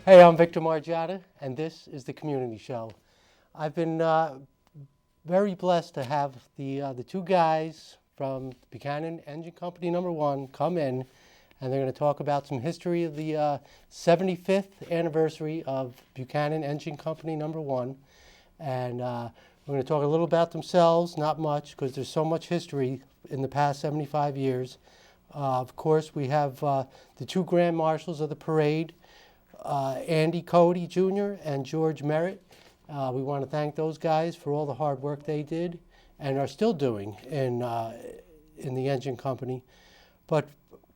Hey, I'm Victor Margiotta, and this is the Community Show. I've been very blessed to have the two guys from Buchanan Engine Company #1 come in, and they're going to talk about some history of the 75th anniversary of Buchanan Engine Company #1, and we're going to talk a little about themselves, not much, because there's so much history in the past 75 years. Of course, we have the two Grand Marshals of the parade, Andy Cody Jr. and George Merritt. We want to thank those guys for all the hard work they did and are still doing in the engine company. But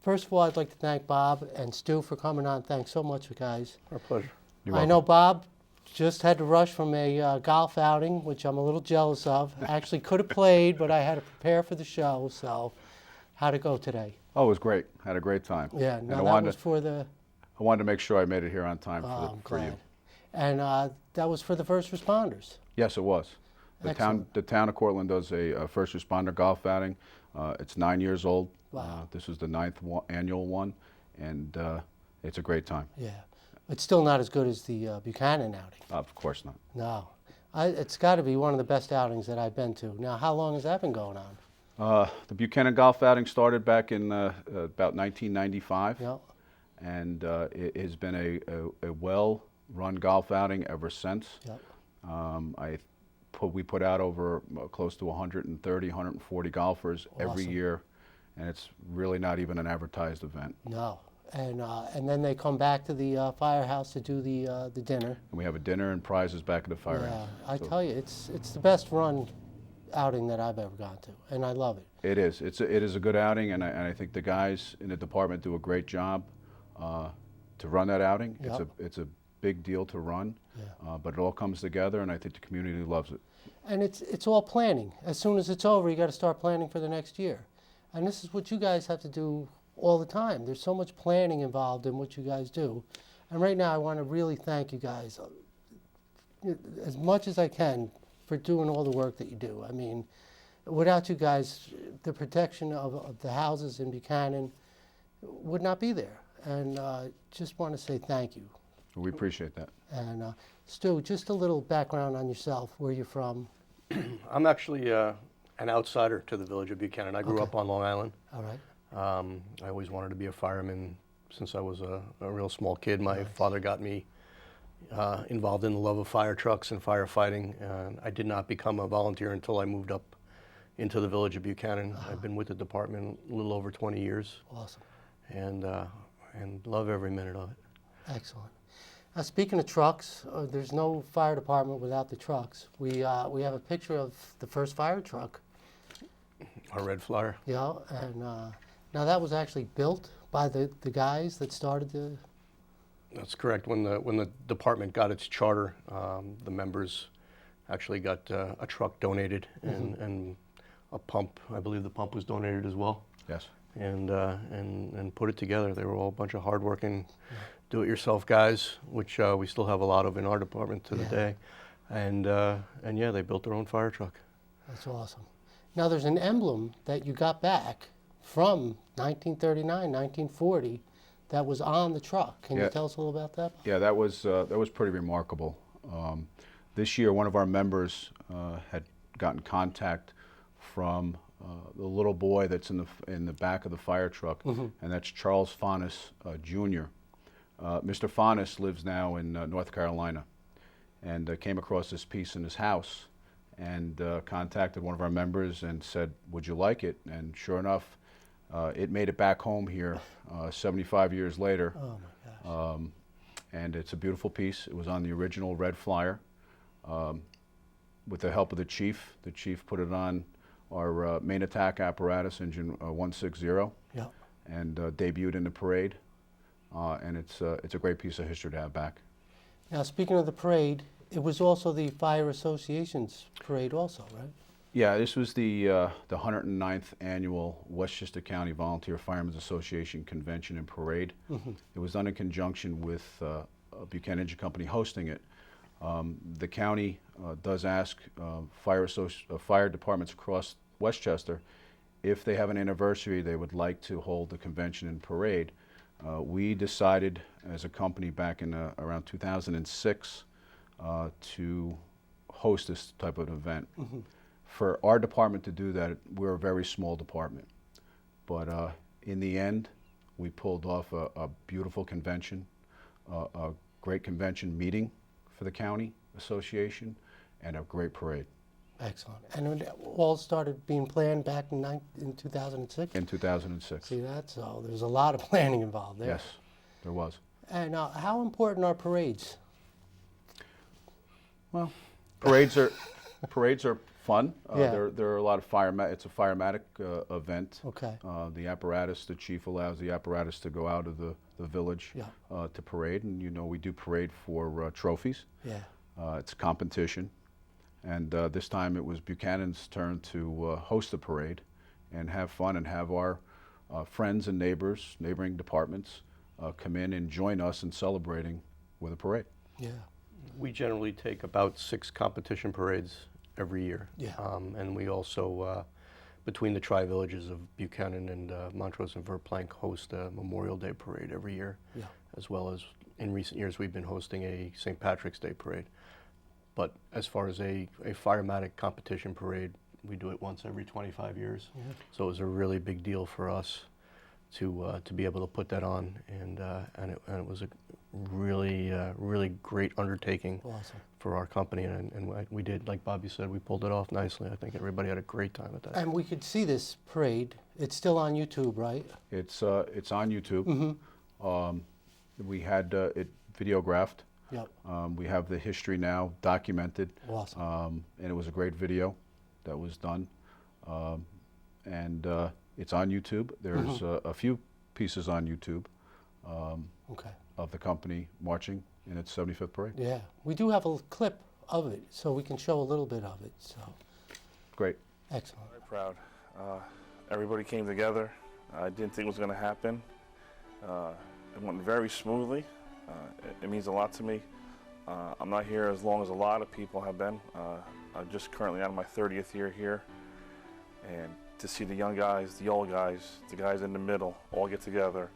first of all, I'd like to thank Bob and Stu for coming on. Thanks so much, guys. Our pleasure. I know Bob just had to rush from a golf outing, which I'm a little jealous of. Actually could have played, but I had to prepare for the show. So how'd it go today? Oh, it was great. Had a great time. Yeah, no, that was for the... I wanted to make sure I made it here on time for you. And that was for the first responders. Yes, it was. The town of Cortland does a first responder golf outing. It's 9 years old. Wow. This is the 9th annual one, and it's a great time. Yeah. It's still not as good as the Buchanan outing. Of course not. No. It's got to be one of the best outings that I've been to. Now, how long has that been going on? The Buchanan golf outing started back in about 1995. Yep. And it has been a well-run golf outing ever since. Yep. We put out over close to 130, 140 golfers every year, and it's really not even an advertised event. No. And then they come back to the firehouse to do the dinner. And we have a dinner and prizes back at the firehouse. Yeah, I tell you, it's the best run outing that I've ever gone to, and I love it. It is. It is a good outing, and I think the guys in the department do a great job to run that outing. Yep. It's a big deal to run, Yeah. but it all comes together, and I think the community loves it. And it's all planning. As soon as it's over, you got to start planning for the next year. And this is what you guys have to do all the time. There's so much planning involved in what you guys do. And right now, I want to really thank you guys as much as I can for doing all the work that you do. I mean, without you guys, the protection of the houses in Buchanan would not be there. And just want to say thank you. We appreciate that. And Stu, just a little background on yourself, where you're from. I'm actually an outsider to the village of Buchanan. I grew up on Long Island. All right. I always wanted to be a fireman since I was a real small kid. My father got me involved in the love of fire trucks and firefighting. I did not become a volunteer until I moved up into the village of Buchanan. I've been with the department a little over 20 years. Awesome. And love every minute of it. Excellent. Now, speaking of trucks, there's no fire department without the trucks. We have a picture of the first fire truck. Our red flyer. Yeah, and now that was actually built by the guys that started the... That's correct. When the department got its charter, the members actually got a truck donated and a pump. I believe the pump was donated as well. Yes. And put it together. They were all a bunch of hardworking, do-it-yourself guys, which we still have a lot of in our department to the day. And yeah, they built their own fire truck. That's awesome. Now there's an emblem that you got back from 1939, 1940, that was on the truck. Can you tell us a little about that? Yeah, that was pretty remarkable. This year, one of our members had gotten contact from the little boy that's in the back of the fire truck, and that's Charles Faunus Jr. Mr. Faunus lives now in North Carolina, and came across this piece in his house, and contacted one of our members and said, "Would you like it?" And sure enough, it made it back home here 75 years later. Oh my gosh! And it's a beautiful piece. It was on the original red flyer. With the help of the chief put it on our main attack apparatus, engine 160, and debuted in the parade. And it's a great piece of history to have back. Now, speaking of the parade, it was also the Fire Association's parade also, right? Yeah, this was the 109th annual Westchester County Volunteer Firemen's Association Convention and Parade. It was done in conjunction with Buchanan Engine Company hosting it. The county does ask fire departments across Westchester if they have an anniversary they would like to hold the convention and parade. We decided as a company back in around 2006 to host this type of event. For our department to do that, we're a very small department. But in the end, we pulled off a beautiful convention, a great convention meeting for the county association, and a great parade. Excellent. And it all started being planned back in 2006? In 2006. See that? So there's a lot of planning involved there. Yes, there was. And how important are parades? Well, parades are fun. Yeah. There are a lot of it's a firematic event. Okay. The apparatus, the chief allows the apparatus to go out of the village to parade, and you know we do parade for trophies. Yeah. It's a competition, and this time it was Buchanan's turn to host the parade and have fun and have our friends and neighbors, neighboring departments, come in and join us in celebrating with a parade. Yeah. We generally take about 6 competition parades every year. Yeah. And we also, between the tri-villages of Buchanan and Montrose and Verplanck, host a Memorial Day parade every year, as well as in recent years we've been hosting a St. Patrick's Day parade. But as far as a firematic competition parade, we do it once every 25 years. So it was a really big deal for us to be able to put that on, and it was a really great undertaking for our company, and we did, like Bobby said, we pulled it off nicely. I think everybody had a great time at that. And we could see this parade. It's still on YouTube, right? It's on YouTube. We had it videographed. Yep. We have the history now documented. Awesome. And it was a great video that was done. It's on YouTube. There's a few pieces on YouTube of the company marching in its 75th parade. Yeah. We do have a clip of it, so we can show a little bit of it. So. Great. Excellent. Very proud. Everybody came together. I didn't think it was going to happen. It went very smoothly. It means a lot to me. I'm not here as long as a lot of people have been. I'm just currently out of my 30th year here. And to see the young guys, the old guys, the guys in the middle all get together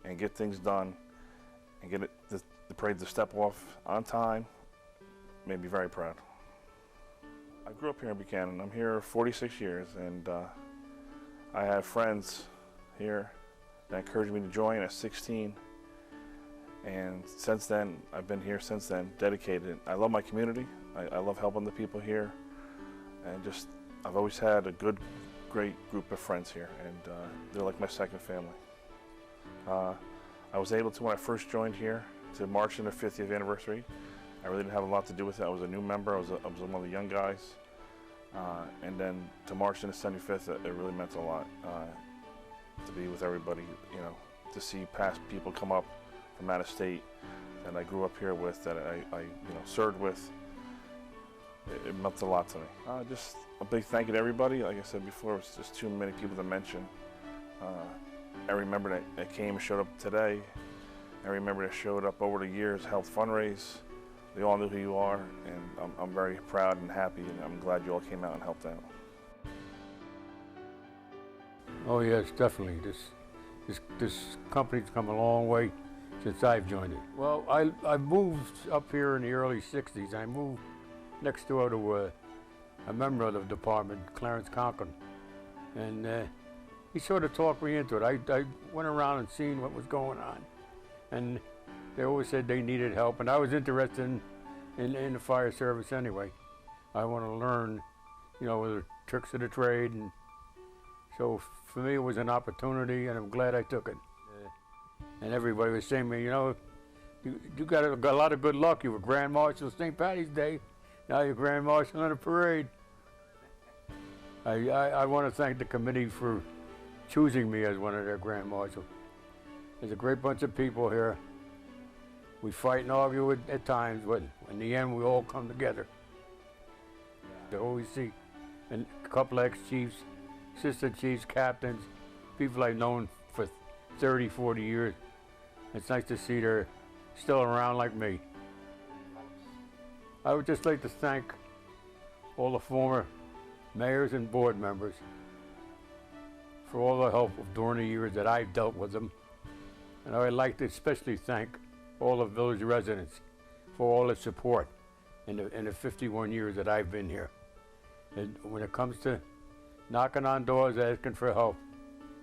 and get things done and get the parade to step off on time made me very proud. I grew up here in Buchanan. I'm here 46 years, and I have friends here that encouraged me to join at 16. And since then, I've been here since then, dedicated. I love my community. I love helping the people here. And just, I've always had a great group of friends here, and they're like my second family. I was able to, when I first joined here, to march in the 50th anniversary. I really didn't have a lot to do with it. I was a new member. I was one of the young guys. And then to march in the 75th, it really meant a lot to be with everybody, you know, to see past people come up from out of state that I grew up here with, that I served with. It meant a lot to me. Just a big thank you to everybody. Like I said before, it's just too many people to mention. Every member that came and showed up today, every member that showed up over the years, helped fundraise. They all knew who you are, and I'm very proud and happy, and I'm glad you all came out and helped out. Oh yes, definitely. This company's come a long way since I've joined it. Well, I moved up here in the early '60s. I moved next door to a member of the department, Clarence Conklin, and he sort of talked me into it. I went around and seen what was going on, and they always said they needed help, and I was interested in the fire service anyway. I want to learn, you know, the tricks of the trade, and so for me it was an opportunity, and I'm glad I took it. And everybody was saying to me, you know, you got a lot of good luck. You were Grand Marshal of St. Patty's Day. Now you're Grand Marshal on a parade. I want to thank the committee for choosing me as one of their Grand Marshals. There's a great bunch of people here. We fight and argue at times, but in the end we all come together. You always see a couple of ex-chiefs, assistant chiefs, captains, people I've known for 30, 40 years. It's nice to see they're still around like me. I would just like to thank all the former mayors and board members for all the help during the years that I've dealt with them. And I would like to especially thank all the village residents for all the support in the 51 years that I've been here. And when it comes to knocking on doors, asking for help,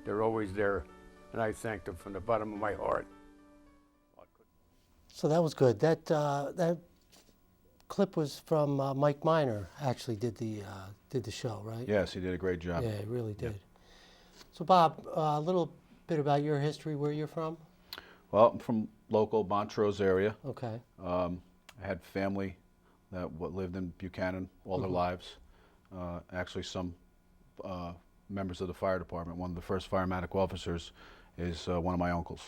they're always there. And I thank them from the bottom of my heart. So that was good. That clip was from Mike Miner. Actually, did the show, right? Yes, he did a great job. Yeah, he really did. So Bob, a little bit about your history, where you're from. Well, I'm from local Montrose area. Okay. I had family that lived in Buchanan all their lives. Actually, some members of the fire department. One of the first firematic officers is one of my uncles.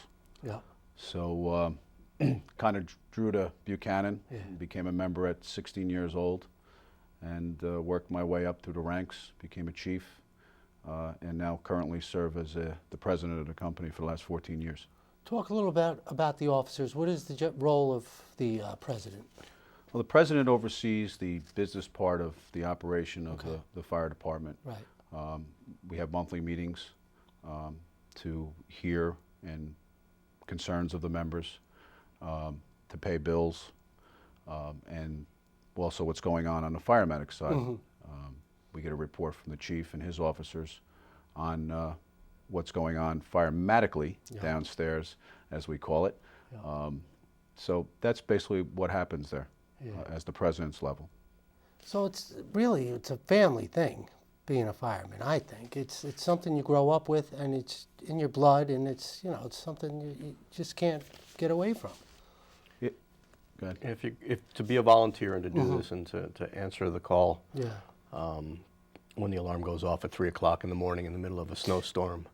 Yeah. So kind of drew to Buchanan, became a member at 16 years old, and worked my way up through the ranks, became a chief, and now currently serve as the president of the company for the last 14 years. Talk a little about the officers. What is the role of the president? Well, the president oversees the business part of the operation of the fire department. Right. We have monthly meetings to hear and concerns of the members, to pay bills, and also what's going on the firematic side. We get a report from the chief and his officers on what's going on firematically downstairs, as we call it. So that's basically what happens there as the president's level. So it's a family thing, being a fireman. I think it's something you grow up with, and it's in your blood, and it's something you just can't get away from. Go ahead. If to be a volunteer and to do this and to answer the call, when the alarm goes off at 3 o'clock in the morning in the middle of a snowstorm,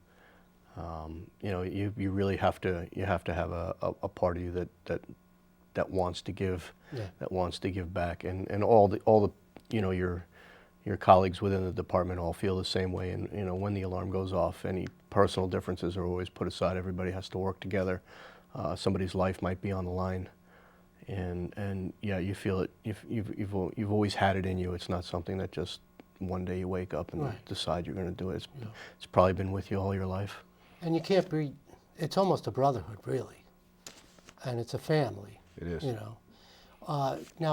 you really have to have a part of you that wants to give, that wants to give back, and all the your colleagues within the department all feel the same way. And when the alarm goes off, any personal differences are always put aside. Everybody has to work together. Somebody's life might be on the line, and you feel it. You've always had it in you. It's not something that just one day you wake up and decide you're going to do it. It's probably been with you all your life. And you can't be. It's almost a brotherhood, really, and it's a family. It is. Now,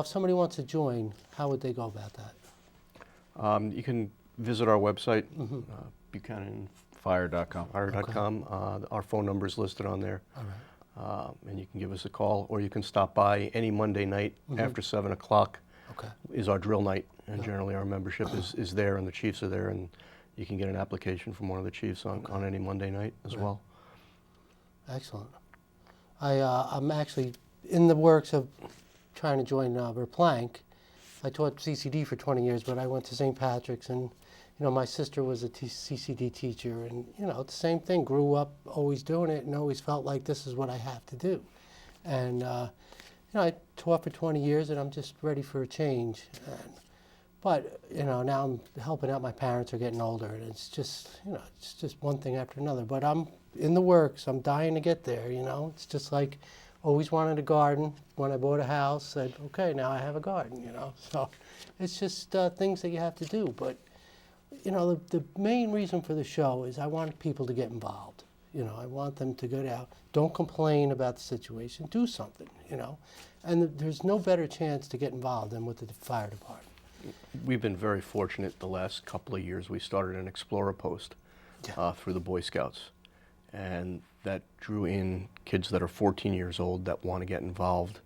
if somebody wants to join, how would they go about that? You can visit our website, BuchananFire.com. Our phone number is listed on there. All right. And you can give us a call, or you can stop by any Monday night after 7 o'clock. Okay. Is our drill night, and generally our membership is there, and the chiefs are there, and you can get an application from one of the chiefs on any Monday night as well. Excellent. I'm actually in the works of trying to join Verplanck. I taught CCD for 20 years, but I went to St. Patrick's, and my sister was a CCD teacher, and it's the same thing. Grew up always doing it, and always felt like this is what I have to do. And I taught for 20 years, and I'm just ready for a change. But now I'm helping out. My parents are getting older, and it's just one thing after another. But I'm in the works. I'm dying to get there. It's just like always wanted a garden. When I bought a house, said, okay, now I have a garden. So it's just things that you have to do. But the main reason for the show is I want people to get involved. I want them to go out. Don't complain about the situation. Do something. And there's no better chance to get involved than with the fire department. We've been very fortunate the last couple of years. We started an Explorer post through the Boy Scouts, and that drew in kids that are 14 years old that want to get involved,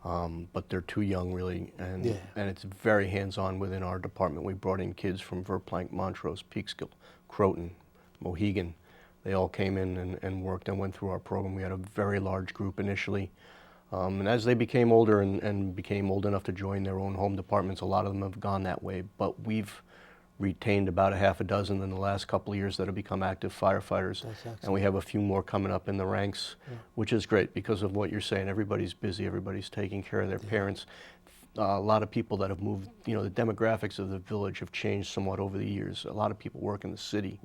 but they're too young really, and it's very hands-on within our department. We brought in kids from Verplanck, Montrose, Peekskill, Croton, Mohegan. They all came in and worked and went through our program. We had a very large group initially. And as they became older and became old enough to join their own home departments, a lot of them have gone that way. But we've retained about a half a dozen in the last couple of years that have become active firefighters. And we have a few more coming up in the ranks, which is great because of what you're saying. Everybody's busy, everybody's taking care of their parents. A lot of people that have moved, the demographics of the village have changed somewhat over the years. A lot of people work in the city.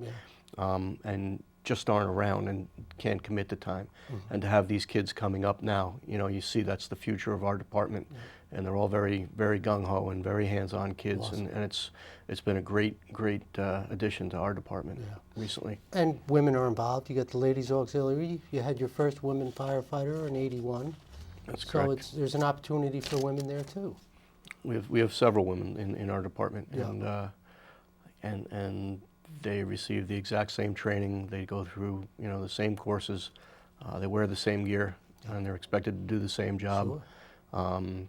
And just aren't around and can't commit the time. And to have these kids coming up now, you know, you see that's the future of our department. And they're all very, very gung-ho and very hands-on kids. Awesome. And it's been a great addition to our department recently. And women are involved. You got the Ladies Auxiliary. You had your first women firefighter in '81. That's So correct. there's an opportunity for women there too. We have several women in our department, Yeah. and they receive the exact same training. They go through, you know, the same courses. They wear the same gear, and they're expected to do the same job. Sure.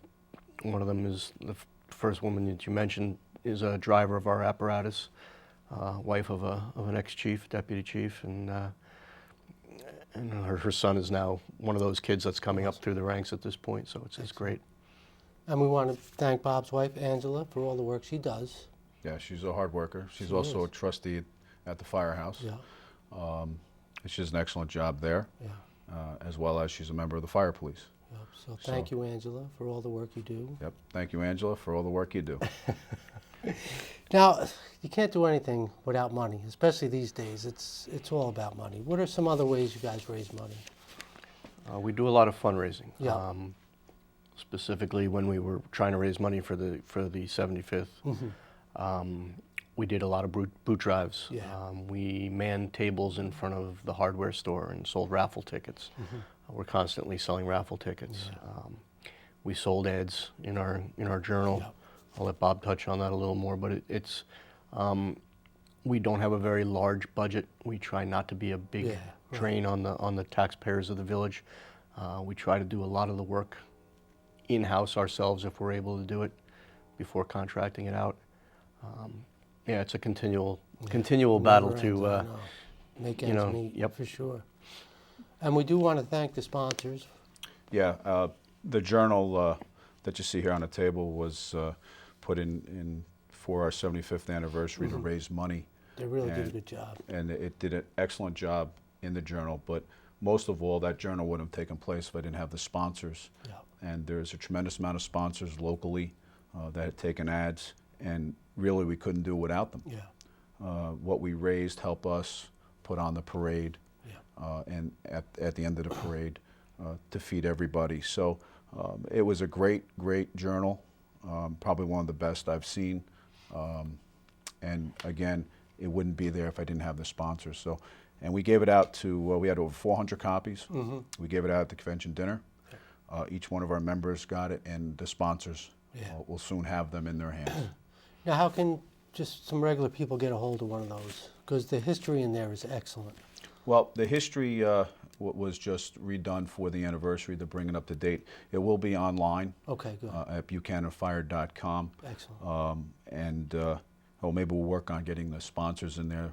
One of them is the first woman that you mentioned is a driver of our apparatus, wife of an ex-chief, deputy chief, and her son is now one of those kids that's coming up through the ranks at this point. So it's great. And we want to thank Bob's wife, Angela, for all the work she does. Yeah, she's a hard worker. She's She also is. a trustee at the firehouse. Yeah. She does an excellent job there, Yeah. as well as she's a member of the fire police. Yep. So thank you, Angela, for all the work you do. Yep. Thank you, Angela, for all the work you do. Now, you can't do anything without money, especially these days. It's all about money. What are some other ways you guys raise money? We do a lot of fundraising. Yeah. Specifically, when we were trying to raise money for the 75th, we did a lot of boot drives. Yeah. We manned tables in front of the hardware store and sold raffle tickets. We're constantly selling raffle tickets. We sold ads in our journal. Yep. I'll let Bob touch on that a little more, but it's we don't have a very large budget. We try not to be a big Yeah, right. drain on the taxpayers of the village. We try to do a lot of the work in-house ourselves if we're able to do it before contracting it out. Yeah, it's a continual battle Never ends, to I know. Make you ends know, meet, yep. for sure. And we do want to thank the sponsors. Yeah, the journal that you see here on the table was put in for our 75th anniversary to raise money. They really did a And- good job. And it did an excellent job in the journal, but most of all, that journal wouldn't have taken place if I didn't have the sponsors. Yeah. And there's a tremendous amount of sponsors locally that had taken ads, and really we couldn't do without them. Yeah. What we raised helped us put on the parade, Yeah. and at the end of the parade to feed everybody. So it was a great journal, probably one of the best I've seen. And again, it wouldn't be there if I didn't have the sponsors. So, and we gave it out to, we had over 400 copies. We gave it out at the convention dinner. Each one of our members got it, and the sponsors Yeah. will soon have them in their hands. Now, how can just some regular people get a hold of one of those? Because the history in there is excellent. Well, the history was just redone for the anniversary to bring it up to date. It will be online Okay, good. at buchananfire.com. Excellent. And maybe we'll work on getting the sponsors in there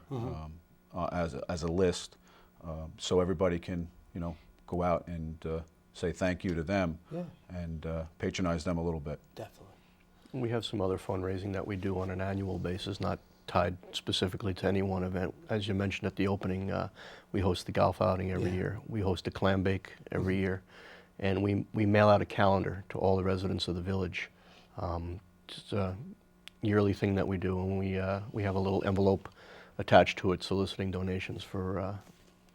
as a list, so everybody can, you know, go out and say thank you to them Yeah, and patronize them a little bit. definitely. We have some other fundraising that we do on an annual basis, not tied specifically to any one event. As you mentioned at the opening, we host the golf outing every Yeah. year. We host a clam bake every year. And we mail out a calendar to all the residents of the village. It's a yearly thing that we do, and we have a little envelope attached to it soliciting donations for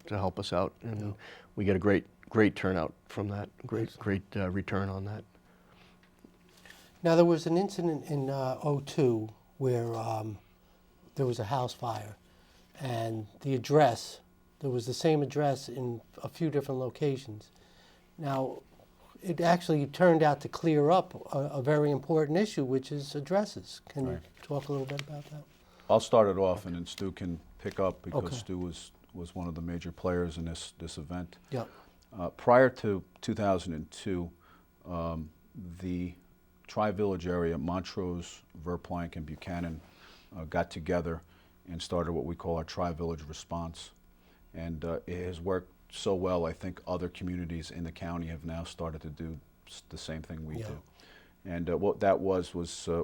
to help us out. And we get a great turnout from that, great return on that. Now, there was an incident in '02 where there was a house fire, and the address, there was the same address in a few different locations. Now, it actually turned out to clear up a very important issue, which is addresses. Can you Right. talk a little bit about that? I'll start it off, and then Stu can pick up, because Okay. Stu was one of the major players in this event. Yep. Prior to 2002, the Tri-Village area, Montrose, Verplanck, and Buchanan got together and started what we call our Tri-Village response. And it has worked so well, I think other communities in the county have now started to do the same thing we Yeah. do. And what that was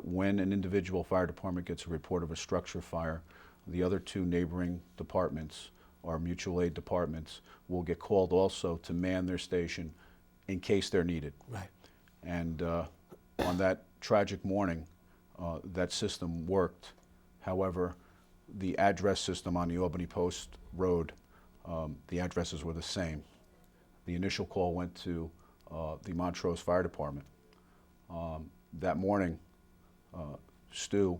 when an individual fire department gets a report of a structure fire, the other two neighboring departments, or mutual aid departments, will get called also to man their station in case they're needed. Right. And on that tragic morning, that system worked. However, the address system on the Albany Post Road the addresses were the same. The initial call went to the Montrose Fire Department. That morning, Stu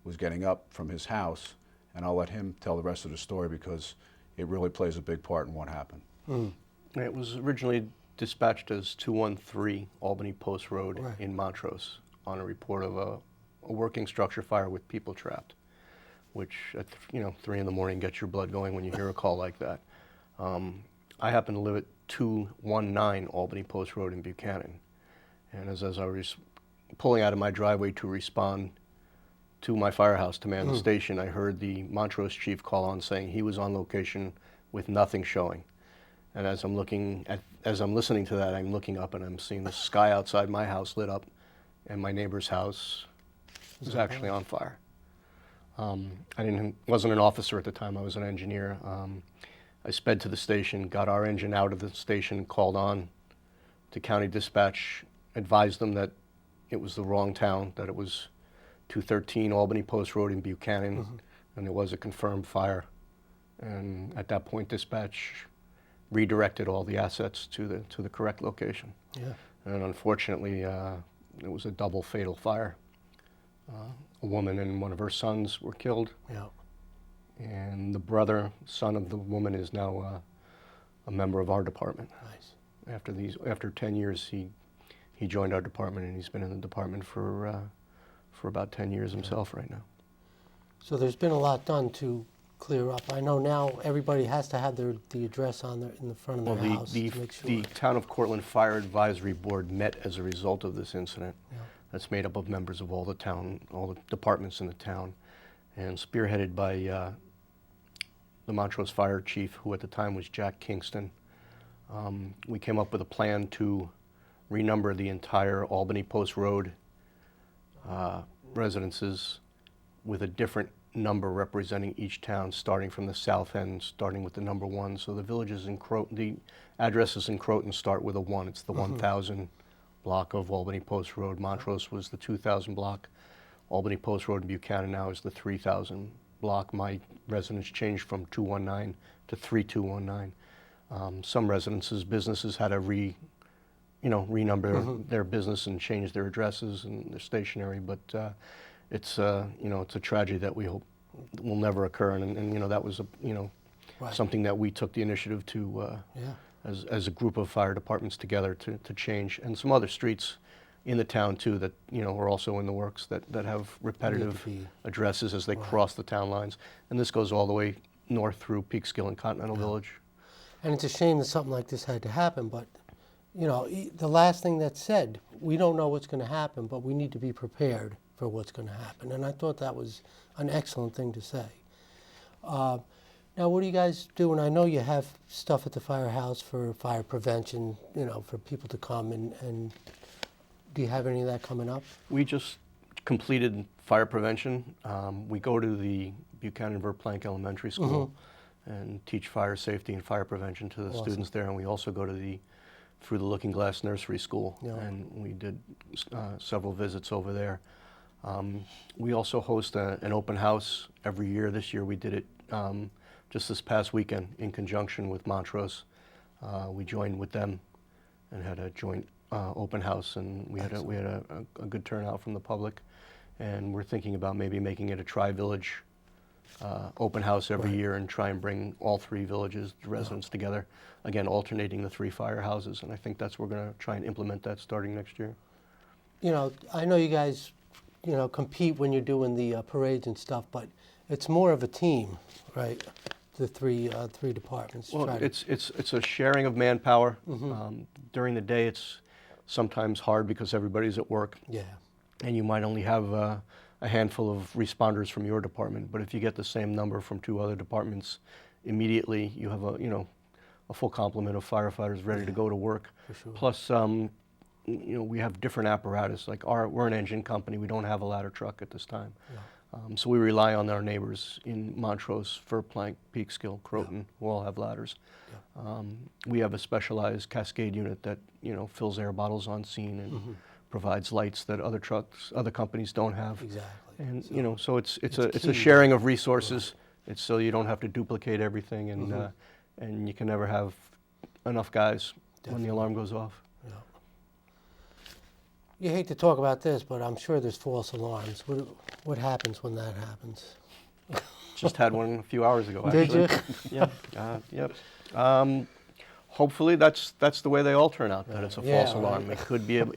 was getting up from his house, and I'll let him tell the rest of the story because it really plays a big part in what happened. It was originally dispatched as 213 Albany Post Road Right. in Montrose on a report of a working structure fire with people trapped, which at 3 in the morning gets your blood going when you hear a call like that. I happen to live at 219 Albany Post Road in Buchanan, and as I was pulling out of my driveway to respond to my firehouse to man the station, I heard the Montrose chief call on saying he was on location with nothing showing. And as I'm listening to that, I'm looking up and I'm seeing the sky outside my house lit up, and my neighbor's house was actually on fire. I wasn't an officer at the time. I was an engineer. I sped to the station, got our engine out of the station, called on to county dispatch, advised them that it was the wrong town, that it was 213 Albany Post Road in Buchanan, and it was a confirmed fire. And at that point, dispatch redirected all the assets to the correct location. Yeah. And unfortunately, it was a double fatal fire. A woman and one of her sons were killed, Yeah. and the son of the woman is now a member of our department. Nice. After 10 years, he joined our department, and he's been in the department for about 10 years himself right now. So there's been a lot done to clear up. I know now everybody has to have the address in the front of their Well, house the to make sure. the Town of Cortland Fire Advisory Board met as a result of this incident. Yeah. That's made up of members of all the departments in the town, and spearheaded by the Montrose Fire Chief, who at the time was Jack Kingston. We came up with a plan to renumber the entire Albany Post Road residences with a different number representing each town, starting from the south end, starting with the number 1. So the villages in Croton, the addresses in Croton start with a 1. It's the 1000 block of Albany Post Road. Montrose was the 2000 block. Albany Post Road in Buchanan now is the 3000 block. My residence changed from 219 to 3219. Some businesses had to renumber their business and change their addresses and their stationery, but it's a tragedy that we hope will never occur, and that was Right. something that we took the initiative to Yeah. as a group of fire departments together to change, and some other streets in the town too that are also in the works that have repetitive be- addresses as they cross the town lines, and this goes all the way north through Peekskill and Continental Village. And it's a shame that something like this had to happen, but the last thing that's said, we don't know what's going to happen, but we need to be prepared for what's going to happen. And I thought that was an excellent thing to say. Now, what do you guys do? And I know you have stuff at the firehouse for fire prevention, for people to come, and do you have any of that coming up? We just completed fire prevention. We go to the Buchanan Verplanck Elementary School and teach fire safety and fire prevention to the students there, and we also go to through the Looking Glass Nursery School, and we did several visits over there. We also host an open house every year. This year we did it just this past weekend in conjunction with Montrose. We joined with them and had a joint open house, and we had a good turnout from the public. And we're thinking about maybe making it a tri-village open house every year and try and bring all 3 villages, the residents together, again alternating the 3 firehouses. And I think we're going to try and implement that starting next year. I know you guys compete when you're doing the parades and stuff, but it's more of a team, right? The three departments. Well, it's a sharing of manpower. During the day, it's sometimes hard because everybody's at work. Yeah. And you might only have a handful of responders from your department. But if you get the same number from 2 other departments, immediately you have a full complement of firefighters ready to go to work. For sure. Plus, we have different apparatus. Like we're an engine company. We don't have a ladder truck at this time. Yeah. So we rely on our neighbors in Montrose, Verplanck, Peekskill, Croton, who all have ladders. Yeah. We have a specialized cascade unit that fills air bottles on scene and provides lights that other companies don't have. Exactly. And so it's a key. sharing of resources. It's so you don't have to duplicate everything, and and you can never have enough guys when the alarm goes off. Yeah. You hate to talk about this, but I'm sure there's false alarms. What happens when that happens? Just had one a few hours ago, actually. Did you? Yeah. Yep. Hopefully, that's the way they all turn out. That it's a false alarm. Right.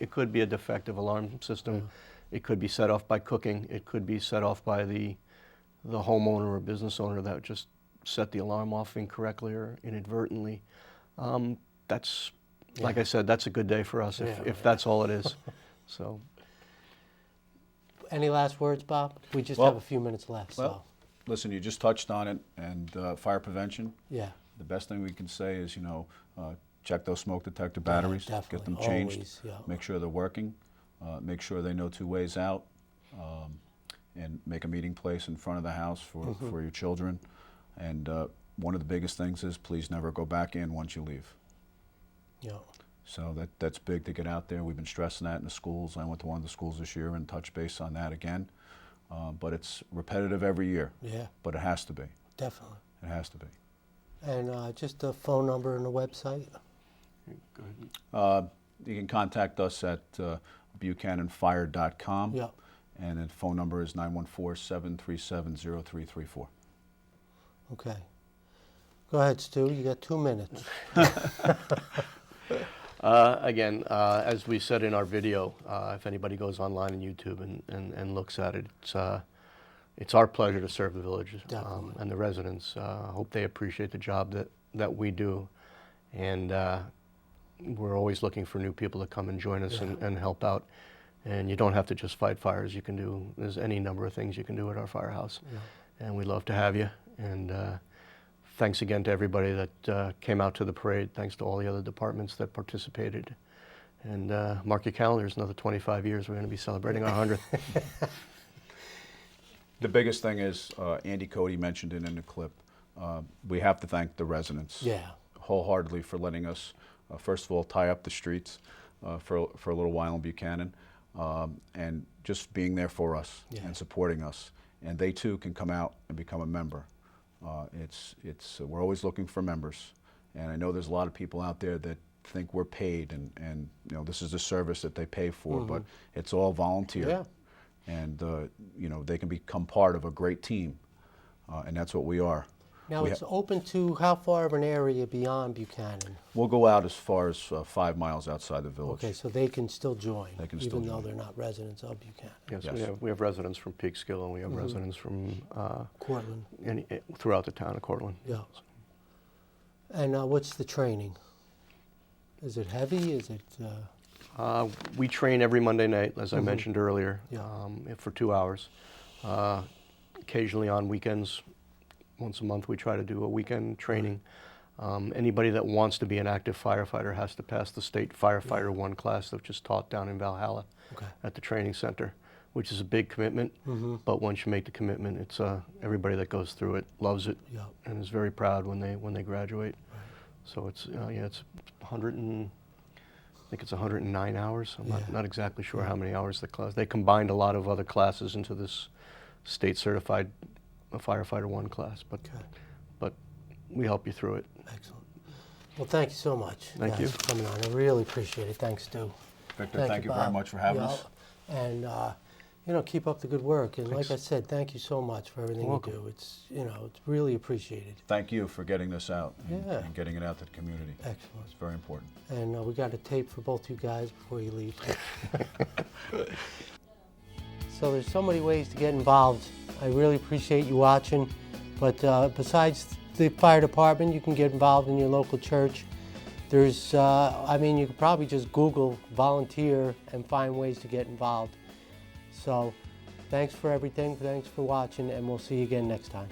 It could be a defective alarm system. It could be set off by cooking. It could be set off by the homeowner or business owner that just set the alarm off incorrectly or inadvertently. That's like I said. That's a good day for us if that's all it is. So. Any last words, Bob? We just Well- have a few minutes left. Well, listen, you just touched on it, and fire prevention. Yeah. The best thing we can say is, check those smoke detector batteries, get them definitely, changed, always, yeah. make sure they're working, make sure they know 2 ways out, and make a meeting place in front of the house for your children. And one of the biggest things is please never go back in once you leave. Yeah. So that's big to get out there. We've been stressing that in the schools. I went to one of the schools this year and touched base on that again. But it's repetitive every year. Yeah. But it has to be. Definitely. It has to be. And just the phone number and the website. Go ahead. You can contact us at buchananfire.com. Yeah. And the phone number is 914-737-0334. Okay. Go ahead, Stu. You got 2 minutes. Again, as we said in our video, if anybody goes online on YouTube and looks at it, it's our pleasure to serve the village and the residents. Hope they appreciate the job that we do, and we're always looking for new people to come and join us and help out. And you don't have to just fight fires. There's any number of things you can do at our firehouse, and we'd love to have you. And thanks again to everybody that came out to the parade. Thanks to all the other departments that participated. And mark your calendars, another 25 years, we're going to be celebrating our 100th. The biggest thing is, Andy Cody mentioned it in the clip, we have to thank the residents wholeheartedly for letting us, first of all, tie up the streets for a little while in Buchanan, and just being there for us and supporting us. And they too can come out and become a member. We're always looking for members, and I know there's a lot of people out there that think we're paid, and this is a service that they pay for, but it's all volunteer, and they can become part of a great team, and that's what we are. Now it's open to how far of an area beyond Buchanan? We'll go out as far as 5 miles outside the village. Okay, so they can still join, They can even still though join. they're not residents of Buchanan. Yes, Yes. we have residents from Peekskill, and we have residents from Cortland. throughout the town of Cortland. Yeah. And what's the training? Is it heavy? Is it? We train every Monday night, as I mentioned earlier, for 2 hours. Occasionally on weekends, once a month, we try to do a weekend training. Anybody that wants to be an active firefighter has to pass the state Firefighter 1 class that was just taught down in Valhalla at the training center, which is a big commitment. But once you make the commitment, it's everybody that goes through it loves it and is very proud when they graduate. So it's it's 109 hours. I'm not exactly sure how many hours the class. They combined a lot of other classes into this state certified Firefighter 1 class, but we help you through it. Excellent. Well, thank you so much. Thank you for coming on. I really appreciate it. Thanks, Stu. Victor, thank you very Bob. much for having us. And keep up the good work. And like I said, thank you so much for everything welcome. you do. It's it's really appreciated. Thank you for getting this out and, Yeah. and getting it out to the community. Excellent. It's very important. And we got a tape for both you guys before you leave. So there's so many ways to get involved. I really appreciate you watching. But besides the fire department, you can get involved in your local church. There's, you could probably just Google volunteer and find ways to get involved. So thanks for everything. Thanks for watching, and we'll see you again next time.